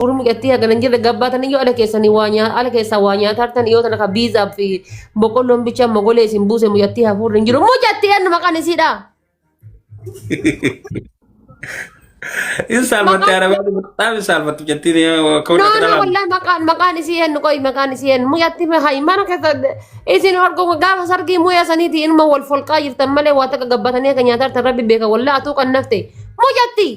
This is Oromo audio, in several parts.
Urmu gatti hagan jira gabbatan iyo ala keessani waanya ala keessa waanya tartan iyo tan ka biza fi bokolon bicha mogole sin buse mu yatti hafur jiru mu jatti en makan sida Insal mati ara tapi sal mati jatti ni kau no nak no dalam. wallahi makan isi en koy makan isi en mu yatti me hay mana ka isin orgo gafa sargi mu ya saniti in ma wal folqa yirtan male wata ka gabbatan ya kanya tartan rabbi beka wallahi atu kan nafte mu jatti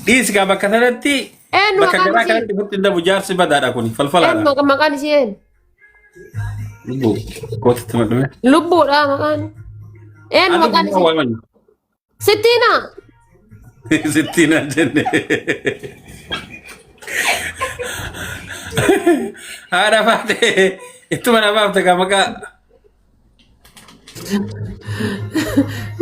Dis ka bakatanati. en Baka makan gara isi kan tibutin da bujar si badada kuni falfala. en makan isi en Ibu, kau teman teman. lubbu da makan en makan isi Awan. sitina Sittina jenne. Ada pate. Itu mana apa tu maka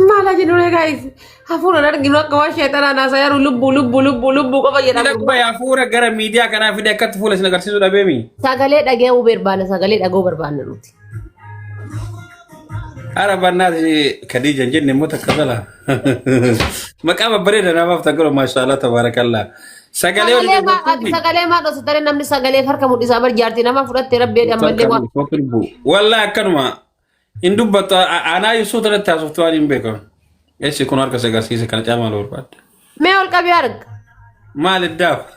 Malah jenure guys. Hafura dar gino kawa syaitan ana saya lubbu ko fayyada. tidak bayar fura gara media kana video kat fulas nagar sisu da bemi. Sagale dage u berbana sagale dago berbana nuti. Ada banna si Khadija jenne mota kazala. Maka ba bare da na ba ta garo masha Allah tabarakallah. Sagale ma do sutare namni sagale farka mudi sabar jarti nama furatte rabbe amalle wa. Wallahi kanuma in dubbata ana yusu tara ta software in beko. Esi kun harka se garsi se kan chama lor pat. Me ol kabiyarg. Mal daf.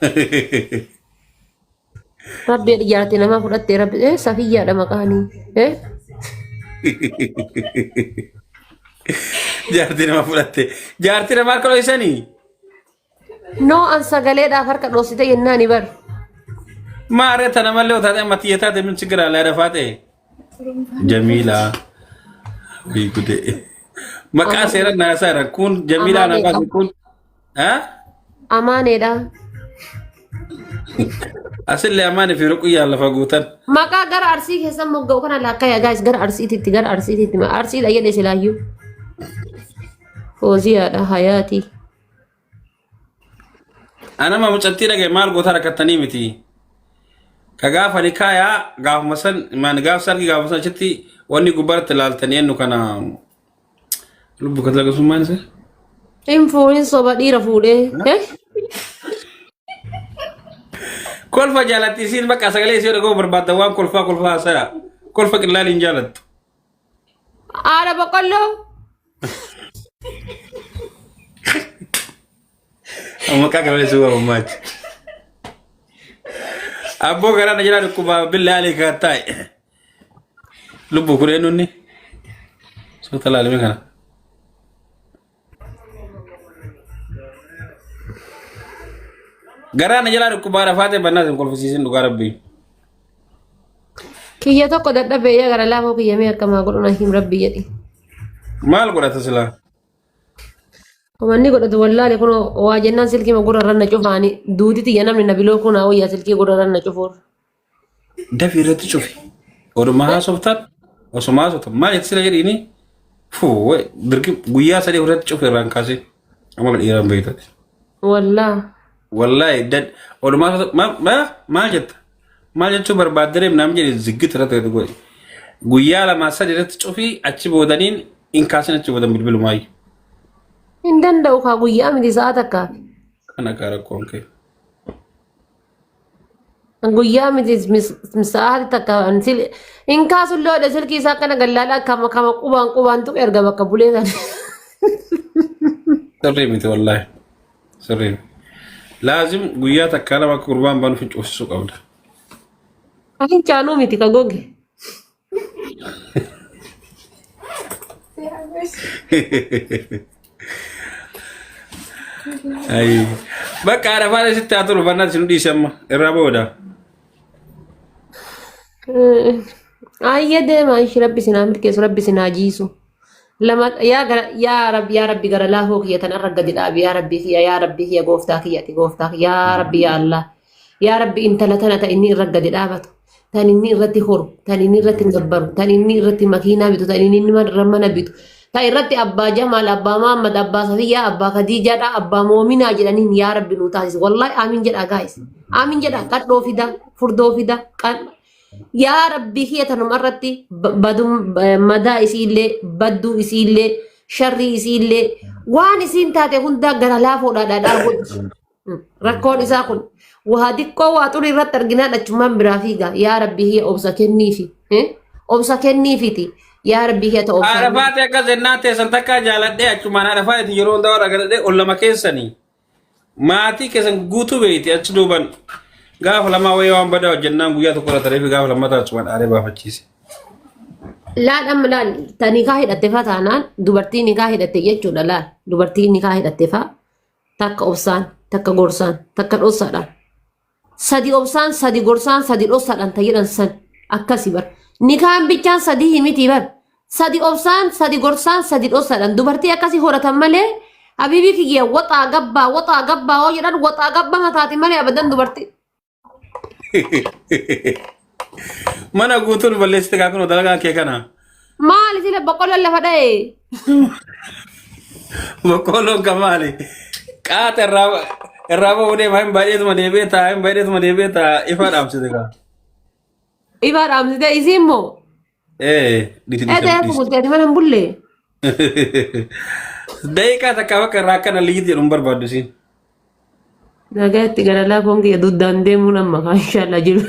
Rabbe jarti nama furatte rabbe safiya da makani. Jarti nama fulatte. Jarti nama kalau isani. No an sagale da farka do sita yennani bar. Mare tana malle utate matiyata de min sigira la rafate. Jamila. Bi gude. Maka sera na sara kun Jamila na ba kun. Ha? Amane da. Asil le amane fi ruqiya la fagutan. Maka gar arsi kesan moggo kana la kaya guys gar arsi titti arsi da yede silayu. Fozia da hayati. Ana ma mucatti daga mal gota rakatani miti. Kaga fani kaya ga masan man ga sargi ga masan chitti wani gubar talaltani ennu kana lubbu katlaga suman se. Info soba dira fude. Kolfa jalati sin baka sagale sio go berbata wan kolfa saya. Kolfa kilali jalat. Ada bokollo. Maka kau suka umat. Abo gara na jala kuba billahi alika tai. Lubbu kurenu ni. So talali mekana. Gara na jala kuba rafate banna kolfa sisin du garabbi. Kiyya tokko dadhabe ya gara laafoo kiyyamee akkama godhuna him rabbi jedhi. Mal godhata sila. Omanni godhatu wallahi kun waa jennaan silkii ma gurra ranna cufaani duutiti ya namni nabiloo kun awayya silkii gurra ranna cufuur. Dafi irratti cufi. Oduma haasoftan osuma haasoftan maal itti sila jedhini fuu dirqi guyyaa sadii irratti cufi irraan kaasee amala dhiiraan beeytati. Wallahi dad oduma haasoftan maal jetta maal jechuu barbaaddareef naam jedhe ziggit irratti gadi godhe guyyaa lama sadii irratti cufi achi boodaniin in kaasin achi boodan bilbilumaayi. Hin danda'u kaa guyyaa miti sa'a takkaa. Kana kaa rakkoon kee. Guyyaa miti sa'a takkaa hin kaasun loodha silkii isaa akkana gallaadha kama qubaan tuqe erga bakka bulee sana. Sirrii miti wallahi. Sirrii. Laazim guyyaa takkaa lama gurbaan baanu fi cuufsisuu qabda. Ahin chaanuu miti ka goge. Ay, bakka ada pada situ atur benar sini di sama era boda. Ayya deema ishi rabbi sinaa milkeessu rabbi sinaa jiisu. Lama yaa rabbi gara laafoo kiyya tan arra gadi dhaabi yaa rabbi kiyya gooftaa kiyyati gooftaa kiyya yaa rabbi yaa Allah. Yaa rabbi intala tana ta inni irra gadi dhaabatu. Tan inni irratti horu, tan inni irratti gabbaru, tan inni irratti makiinaa bitu, tan inni mana bitu. Ta irratti abbaa Jamal, abbaa Muhammad, abbaa Safiyaa, abbaa Khadijaadha, abbaa Moominaa jedhaniin yaa rabbi nu taasisu. Wallahi amiin jedha guys. Amiin jedha qadhoo fida, furdoo fida, yaa rabbi kiyya tanuma irratti madaa isiillee, badduu isiillee, sharrii isiillee waan isiin taate hunda gara laafoodhaa godhu. Rakkoon isaa kun waa xiqqoo waa xurii irratti arginaan achumaan biraa fiiga. Yaa Rabbi hiyya obsa kenniifi. Obsa kenniifiti. Yaa Rabbi hiyya ta'u obsa. Arafaate akka zennaa teessan takkaa jaaladhee achumaan arafaate yeroo hundaa warra galadhee ol lama keessanii. Maatii keessan guutuu beeyti achi duuban. Gaafa lamaa wayii waan badaa hojjennaan guyyaa tokko irra tareefi gaafa lammataa achumaan aaree baafachiise. Laal tanikaa hidhatte fa taanaan dubartii nikaa hidhatte jechuudha laal. Dubartii nikaa hidhatte fa takka obsaan, takka gorsaan, takka dhossaadhaan. Sadi obsaan, sadi gorsaan, sadi dhossaadhaan tayyidhan san akkasi bar. Nikaan bichaan sadii himiti bar. Sadi obsaan, sadi gorsaan, sadi dhossaadhaan. Dubartii akkasi horatan malee habiibii kiyya waxaa gabbaa hoo jedhan waxaa gabba mataati malee abadan dubartii. Mana guutuun balleessite kaa kun dalagaa kee kana. Maali sila boqqoolloon lafa dha'e? Boqqoolloon ka maali? Qaata irraa ba'uu deema hin baay'eetuma deebee taa ifa dhaamsite kaa. Ifa dhaamsite isiin moo? Eetaa fuulteeti mana hin bullee? Daqiiqaa takka bakka irraa akkana liyyiti jedhu hin barbaaddu siin. Nagaatti gara laafoon kiyya duddaan deemuun amma kaa inshaallah jiru.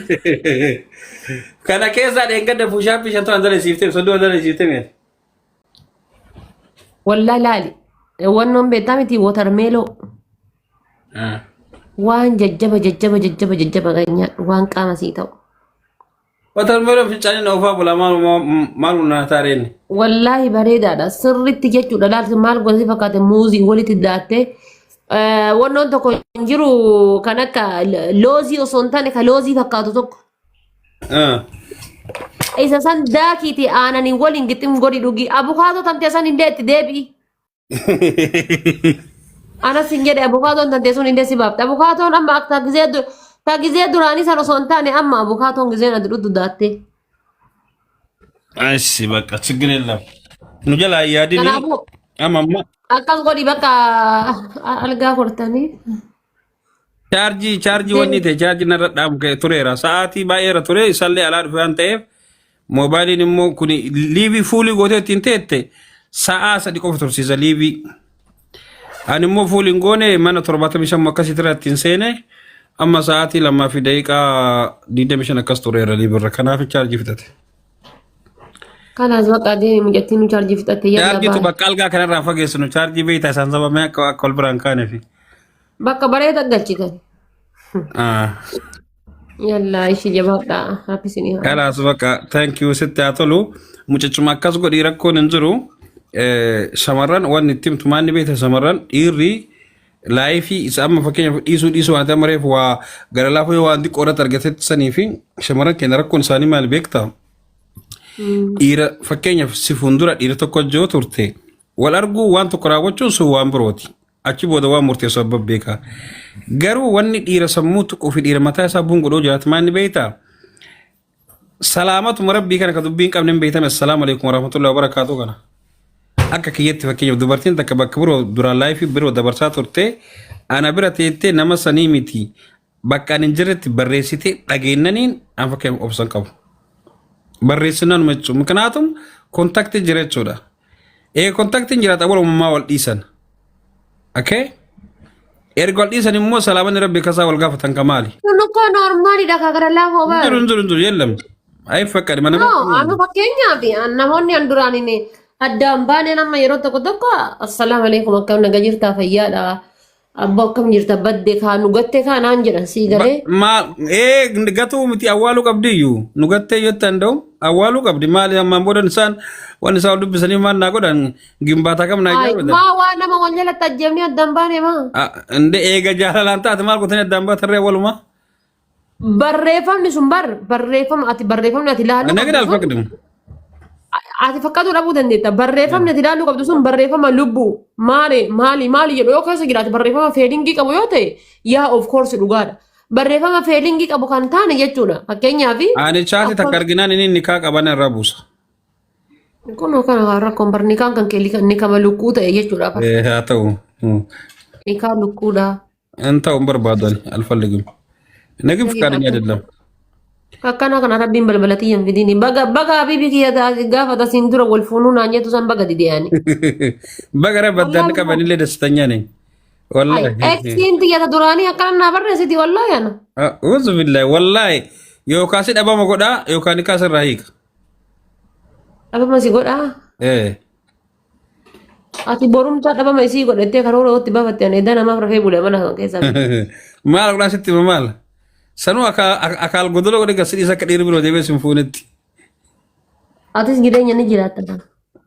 Kana keessaa dheengadda fuushaappii shantu an dalasiiftee soddoo an dalasiiftee mee? Wallaa laali. Wannoon beektaa miti watarmeeloo. Waan jajjaba ganyaa waan qaama sii ta'u. Watarmeeloo fincaanii na ofaa bulaa maal naa taareenni? Wallaahi bareedaadha. Sirritti jechuudha laalti maal gosa fakkaate muuzii walitti daattee. Wannoon tokko hin jiru kan akka loozii osoo hin taane ka loozii fakkaatu tokko. Isa san daakiiti aananii waliin gixxim godhi dhugi. Abukaatoo tamtee san hindee itti deebi'i. Anas hin jedhe abukaatoon tamtee sun hindee si baafte. Abukaatoon amma akka gizee duraanii san osoo hin taane amma abukaatoon gizeen ati dhudhu daatte. Ashi bakka ችግር የለም nu jalaa yaadini amma akkas godhi bakka algaa hortanii. Chaarjii wanni ta'e chaarjii narra dhaamu tureera. Sa'aatii baay'eera ture isallee alaa dhufe waan ta'eef moobaayiliin immoo kun liivii fuulii gootee ittiin teette sa'aa sadi qofa tursiisa liivii. Ani immoo fuuliin goone mana 75 akkasii ture ittiin seene amma sa'aatii 2 fi daqiiqaa 25 akkas tureera liivirra kanaaf chaarjii fitate. Kanas bakka deemi mijattiin nu chaarjii fixatte yaada baay'ee. Chaarjii bakka algaa kanarraa fageessinu chaarjii beeytaa isaan sababee akka ol biraan kaaneefi. Bakka bareeda galchitan. Yalla ishi jabaadha hafisini. Kalaas bakka thank you sitti haa tolu mucachuma akkas godhii rakkoon hin jiru shamarran wanni itti himtu maanni beekta shamarran dhiirri laayifii isa amma fakkeenyaaf dhiisuu waan ta'an mareef waa gara laafuu waan xiqqoo irratti argatetti sanii fi shamarran keenya rakkoon isaanii maal beektaa? Dhiira fakkeenyaaf si fuuldura dhiira tokko hojjoo turte wal arguu waan tokko raawwachuun sun waan birooti. Achi booda waan murteessoo abba beekaa. Garuu wanni dhiira sammuu tuquu fi dhiira mataa isaa buun godhuu jiraatu maanni beektaa? Salaamatuma rabbii kana ka dubbiin qabne hin beekame assalaamu alaikum warahmatullahi wabarakaatu kana. Akka kiyyatti fakkeenyaaf dubartiin takka bakka biroo duraan laayifii biroo dabarsaa turte ana bira teettee nama sanii miti bakka ani hin jirretti barreessite dhageennaniin an fakkeenyaaf obsan qabu. Barreessinaan jechuun kanaatum kontaktii jira jechuudha. Kontaktiin jiraata walummaa wal dhiisan. Erga wal dhiisan immoo salaamanni rabbi kasaa wal gaafatan ka maali? Nuko normaaliidha ka gara laafoo bara. Jiru yellam. Ayi fakkadi mana. Anu fakkeenyaaf namoonni an duraan addaan baanee nama yeroo tokko assalaamu alaikum akkam naga jirtaa fayyaadha. Abbo akkam jirta badde kaa nu gatte kaa naan jedhan sii galee. Gatuu miti awwaaluu qabdi iyyuu nu gattee yoo ta'an awwaaluu qabdi maali ammaan booda isaan waan isaa ol dubbisanii maal naa godhan gimbaataa kam naa ijaaru. Maa waa nama wal jalatti ajjeefnee addaan baane maa. Inde eega jaalalaan taate maal gootanii addaan baatarree walumaa. Barreeffamni sun barreeffamni ati ilaaluu. Nagdi alfaqdimu. Ati fakkaatu dhabuu dandeetta. Barreeffamni ati ilaaluu qabdu sun barreeffama lubbuu maali jedhu yoo keessa jiraate barreeffama feelingii qabu yoo ta'e yaa of course dhugaadha. Barreeffama feelingii qabu kan taane jechuudha. Fakkeenyaaf. Ani chaati takka arginaan inni nikaa qaban irraa buusa. Kun kana rakkoon barnikaan kan keelli nikama lukkuu ta'e jechuudha. Haa ta'u. Nikaa lukkuudha. An ta'u barbaadan alfalligim. Nagin fakkaadanii adeemna. Akkana kana rabbiin balbalati hin fidini. Baga habiibii kiyya gaafa tasiin dura wal fuunuu naan jettu san baga dideeyani. Baga rabbaddaan qabanillee dasitanyaan. هاي والله اكسي انت يا دراني اكلنا برا سيدي والله انا. أعوذ بالله والله يو كاسد أبا مقودا يو كان كاسر رهيك Apa masih god ah? إيه Ati borum chat apa masih god ete karo ro tiba batian eda nama rafe bule mana ke sabi. maal kuna sitti maal sanu akal godolo ko daga sidi sakka diri biro debe simfonetti Ati segidanya ni jirata kan.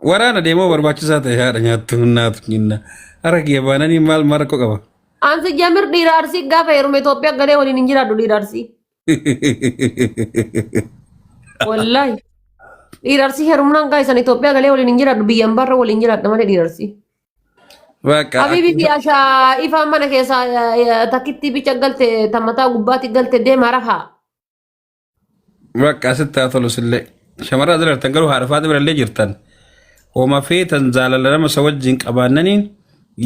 warana demo barbaachisaa ta'e haadha nyaattu naatu nyinna aragi yabaananii maal mara ko qaba Ansi jamir dirarsi gafa erume Ethiopia gade wali ninjira du dirarsi. Wallahi. Dirarsi herumna guys an Ethiopia gade wali ninjira du biyam barra wali ninjira namane dirarsi. Bakka Habibi fi asha ifa mana kesa takitti bicha galte tamata gubbati galte de maraha. bakka asitti haa tolu sillee shamarraa dalartan garuu haadha faati birallee jirtan hooma feetan jaalala nama isa wajjin qabaannaniin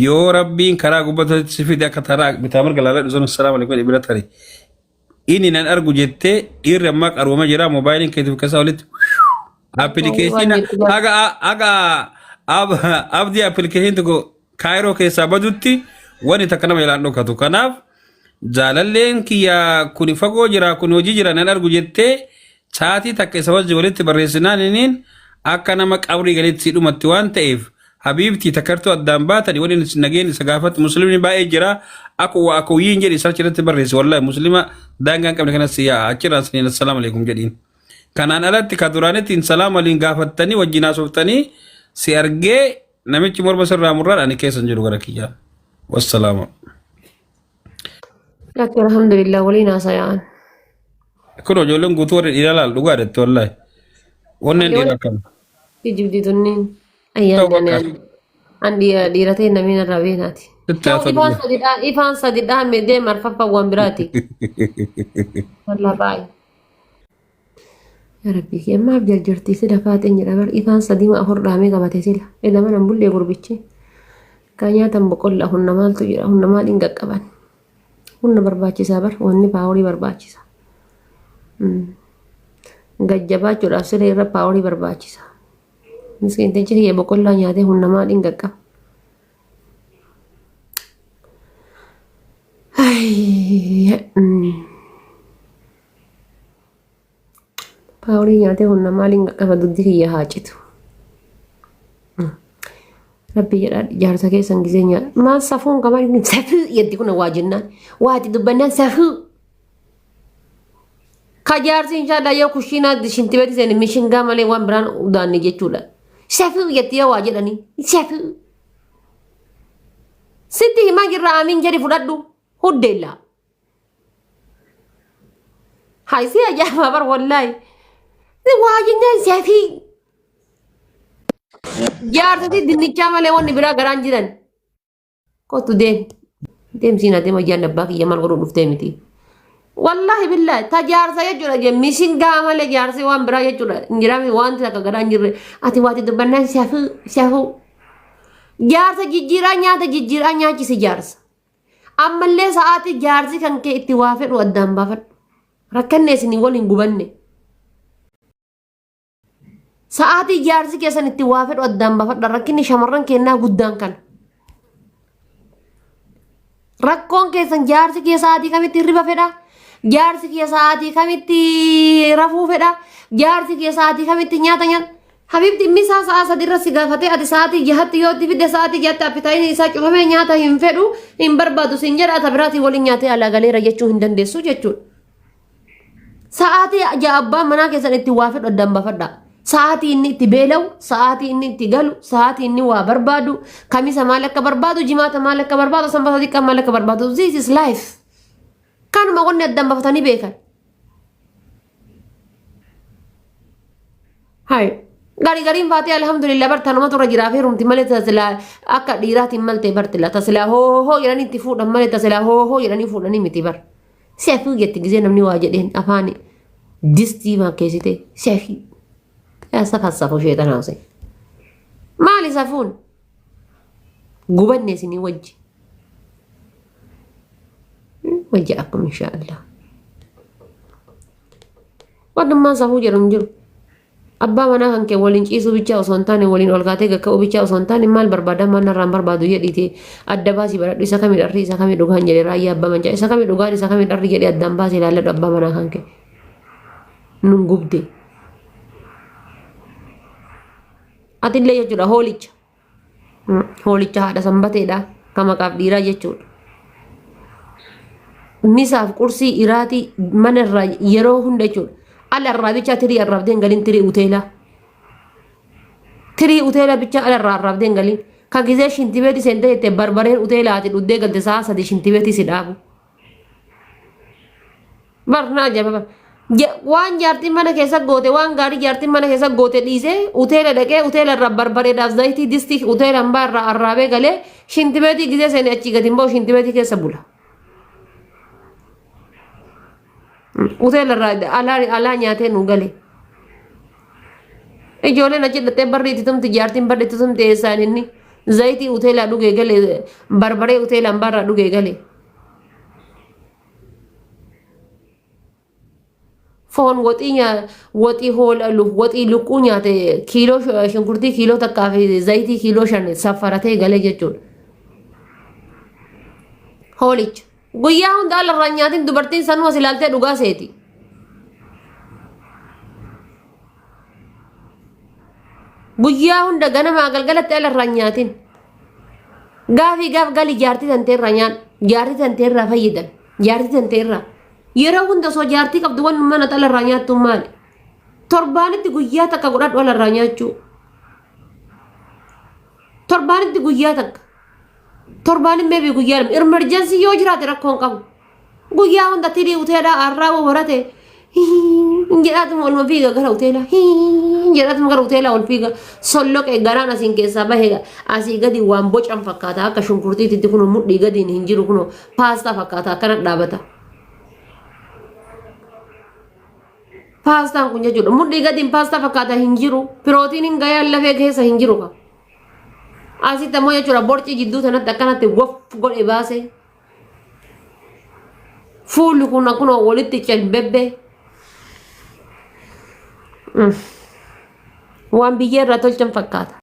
yoo rabbiin karaa gubbatatti si fide akka taraa bitaa marga laalaa dhusan assalamu alaikum ibira tare inni nan argu jettee dhiirri ammaa qarooma jira moobaayiliin keetiif kasaa walitti apilikeeshina aga abdii apilikeeshin tokko kaayiroo keessaa badutti wani takka nama ilaan dhokatu kanaaf jaalalleen kiyya kuni fagoo jira kuni hojii jira nan argu jettee chaatii takka isa wajji walitti barreessinaan iniin akka nama qabrii galitti si dhumatti waan ta'eef habiibtii takkartuu addaan baatani waliin nageen isa gaafatti muslimni baay'ee jira akka wuyyiin jedhi isa achirratti barreessi wallahi muslima daangaan qabne kanas yaa achirraan siniin assalaamu alaikum jedhiin kanaan alatti ka duraanittiin salaam waliin gaafattanii wajjin haasoftanii si argee namichi morma sirraa murraan ani keessan jiru gara kiyyaa wassalaama Laki alhamdulillah wali nasa yaan. kun ijoolleen guutuu warri dhiiraa laal dhugaa jettee wallahi onneen dhiiraa kan Ijibdi tunniin ayyaana ani andi dhiiratee namni irraa beenaati. Ifaan sadidhaa meedee marfaffa waan biraati. Wallah baay'ee. Ya Rabbi kiyammaaf jarjartii sida faateen jedha bar ifaan sadii ma afur dhaamee qabate sila. Ila mana bullee gurbichi. Kan nyaatan boqolla hunna maaltu jira hunna maaliin qaqqaban. Hunna barbaachisaa bar wanni paaworii barbaachisa. Gajjabaachuudhaaf sila irra paaworii barbaachisa. Miskiintichi kiyya boqollaa nyaatee hunna maaliin qaqqaba. Paaworii nyaatee hunna maaliin qaqqaba dugdi kiyya haa citu. Rabbi jedhaa jaarsa keessan gisee nyaata. Maal safuun qaban safuu yetti kun waa jennaan. Waati dubbannaan safuu. Ka jaarsi inshaallah yoo kushiinaa shinti beeti seen mishingaa malee waan biraan udaanne jechuudha. Safuu yetti yoo waa jedhanii safuu. Sitti himaa jirra amiin jedhi fudhadhu huddeellaa. Haisii ajaa'ibaa bar wallaahi. Waa jennaan safii. Jaarsati dinnichaa malee wanni biraa garaan jiran. Kottu deemsiin adeema jaan abbaa kiyya maal godhuu dhuftee miti. Wallahi billahi ta jaarsa jechuudha jee mishingaa malee jaarsi waan biraa jechuudha. Injiraami wanti akka garaan jirre ati waati dubbannaan safuu. Jaarsa jijjiiraa nyaachisi jaarsa. Ammallee sa'aatii jaarsi kan kee itti waa fedhu addaan baafadhu. Rakkanne isin waliin gubanne. Sa'aatii jaarsi keessan itti waa fedhu addaan baafadha. Rakkinni shamarran kennaa guddaan kan. Rakkoon keessan jaarsi kee sa'aatii kamitti hirriba fedha? Jaarsi kee sa'aatii kamitti rafuu fedha? Jaarsi kee sa'aatii kamitti nyaata nyaata? Habibti misaa sa'a sadirra si gaafatee ati sa'aatii jahatti yoo itti fidde sa'aatii jahatti appitaayiin isaa cufamee nyaata hin fedhu hin barbaadu sin jedha ata biraatii waliin nyaatee alaa galeera jechuu hin dandeessu jechuudha. Sa'aatii abbaan manaa keessan itti waa fedhu addaan baafadha. Sa'aatii inni itti beela'u, sa'aatii inni itti galu, sa'aatii inni waa barbaadu, kamisa maal akka barbaadu, jimaata maal akka barbaadu, sanbata xiqqaa maal akka barbaadu. This is life. Kanuma wanni addaan baafatanii beekan. Hai. Gariin faatee alhamdulillah bartaanuma turra jiraa fi rumti malee tasilaa akka dhiiraatiin maltee bartila tasilaa hoo jedhanii itti fuudhan malee tasilaa hoo jedhanii fuudhanii miti bar. Seefii jetti gisee namni waa jedheen afaan distii maakkeessite seefii. Essa kan safu sheexan haasa'e. Maali safuun? Gubanne isinii wajji. Wajji akkam inshaallah. Waddummaan safuu jedhamu jiru. Abbaa manaa kan kee waliin ciisuu bichaa osoo hin taane waliin ol kaatee gakka'uu bichaa osoo hin taane maal barbaadan maal narraan barbaadu jedhiite adda baasii baradhu isa kamii dharri isa kamii dhugaan jedhe raayyaa abbaa mancaa isa kamii dhugaan isa kamii dharri jedhe addaan baasii ilaalladhu abbaa manaa kan kee nun gubde atillee jechuudha hoolicha haadha sanbateedha kan maqaaf dhiiraa jechuudha. Misaaf qursii iraatii mana irraa yeroo hunda jechuudha. Ala irraa bicha tirii arraabdeen galiin tirii uteela bicha ala irraa arraabdeen galiin kan gisee shintibeeti seentee jettee barbareen uteelaati dhuddee galte sa'a sadii shintibeeti si dhaabu. Barnaa jaba waan jaartiin mana keessa goote waan gaarii jaartiin mana keessa goote dhiisee uteela dhaqee uteela irraa barbareedhaaf zayitii distii uteela hambaa irraa arraabee galee shintibeetii gisee seenee achii gadi immoo shintibeetii keessa bula. Uteela irraa alaa nyaatee nu gale. Ijoolleen achi dhattee barri itti tumti jaartiin barri itti tumti eessaan inni zayitii uteelaa dhugee gale barbaree uteela hambaa irraa dhugee gale. Foon waxii hoolaluuf waxii luqquu nyaate kiiloo shunkurtii kiiloo takkaa fi zayitii kiiloo 5 safaratee galee jechuudha. Hoolicha guyyaa hunda alarraa nyaatiin dubartiin sanuma silaaltee dhugaa seeti. Guyyaa hunda ganamaa galgalatti alarraa nyaatiin gaafii gaaf gali jaartii tanteerraa nyaan jaartii tanteerraa fayyidan jaartii tanteerraa. Yeroo hunda osoo jaartii qabdu waan mana alarraa nyaattu maali? Torbaanitti guyyaa takka godhadhu alarraa nyaachuu. Torbaanitti guyyaa takka. Torbaanin meebii guyyaa lama emerjensii yoo jiraate rakkoon qabu. Guyyaa hunda tirii uteelaa arraaboo barate jedhaatuma olma fiiga gara uteelaa jedhaatuma gara uteelaa ol fiiga solloqee garaan asiin keessaa bahee asii gadi waan bocan fakkaata akka shunkurtiitti kun mudhii gadiin hin jiru kun paastaa fakkaata akkana dhaabata. Paastaan kun jechuudha mudhii gadiin paastaa fakkaata hin jiru pirootiiniin gayaan lafee keessa hin jiru. Asitti ammoo jechuudha borcii jidduu sanatti akkanatti wof godhe baase fuulli kun akkuma walitti calbebbee waan biyyee irraa tolchan fakkaata.